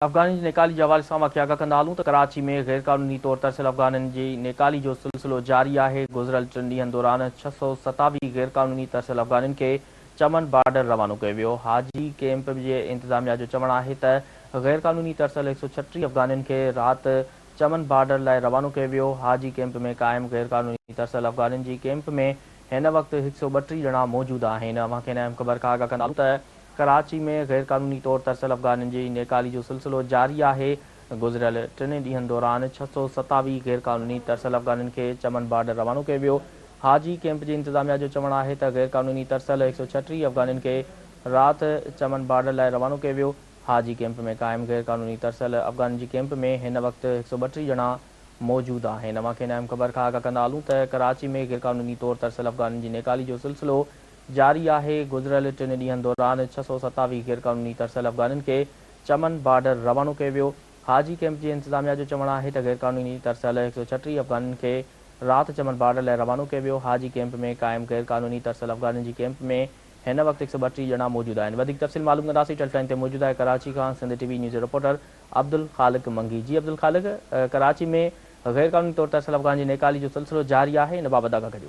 अफ़गानी जी नेकाली जे हवाले सां वाक़िआ कंदा हलूं त कराची में गैर क़ानूनी तौर तरसियल अफ़गाननि जी नेकाली जो सिलसिलो जारी आहे। गुज़िरियल 3 ॾींहनि दौरान 627 गैर क़ानूनी तरसियल अफ़गाननि खे चमन बॉर्डर रवानो कयो वियो। हाजी कैंप जे इंतज़ामिया जो चवणु आहे त गैर क़ानूनी तरसियल 136 अफ़गाननि खे राति चमन बॉर्डर लाइ रवानो कयो वियो। हाजी कैंप में क़ाइमु गैर क़ानूनी तरसियल अफ़गाननि जी कैंप में हिन वक़्तु 132 ॼणा मौजूदु आहिनि। अव्हांखे हिन ख़बर खां आगाह कंदा हलूं त कराची में गैर क़ानूनी तौर तरसियल अफ़गाननि जी नेकाली जो सिलसिलो जारी आहे। गुज़िरियल 3 ॾींहनि दौरान 627 गैर क़ानूनी तरसियल अफ़गाननि खे चमन बॉर्डर रवानो कयो वियो। हाजी कैंप जे इंतज़ामिया जो चवणु आहे त गैर क़ानूनी तरसियल 136 अफ़गाननि खे राति चमन बॉर्डर लाइ रवानो कयो वियो। हाजी कैंप में क़ाइमु गैर क़ानूनी तरसियल अफ़गाननि जी कैंप में हिन वक़्तु 132 ॼणा मौजूदु आहिनि। अव्हांखे हिन ख़बर खां आगाह कंदा हलूं त कराची में गैर क़ानूनी तौर तरसियल अफ़गाननि जी नेकाली जो सिलसिलो जारी आहे। गुज़िरियल 3 ॾींहनि दौरान 627 गैर क़ानूनी तरसियल अफ़गाननि खे चमन बॉर्डर रवानो कयो वियो। हाजी कैंप जी इंतज़ामिया जो चवणु आहे त गैर क़ानूनी तरसियल 136 अफ़गाननि खे राति चमन बॉर्डर लाइ रवानो कयो वियो। हाजी कैंप में क़ाइमु गैर क़ानूनी तरसियल अफ़गाननि जी कैंप में हिन वक़्तु 132 ॼणा मौजूदु आहिनि। वधीक तफ़सील मालूम कंदासीं। टेलीलाइन ते मौजूदु आहे कराची खां Sindh TV news reporter Abdul Khaliq Mangi. जी अब्दुल ख़ालिक, कराची में गैर क़ानूनी तौर तरसियल अफ़गान जी नेकाली जो सिलसिलो जारी आहे, इन बाबति आगाह करियो।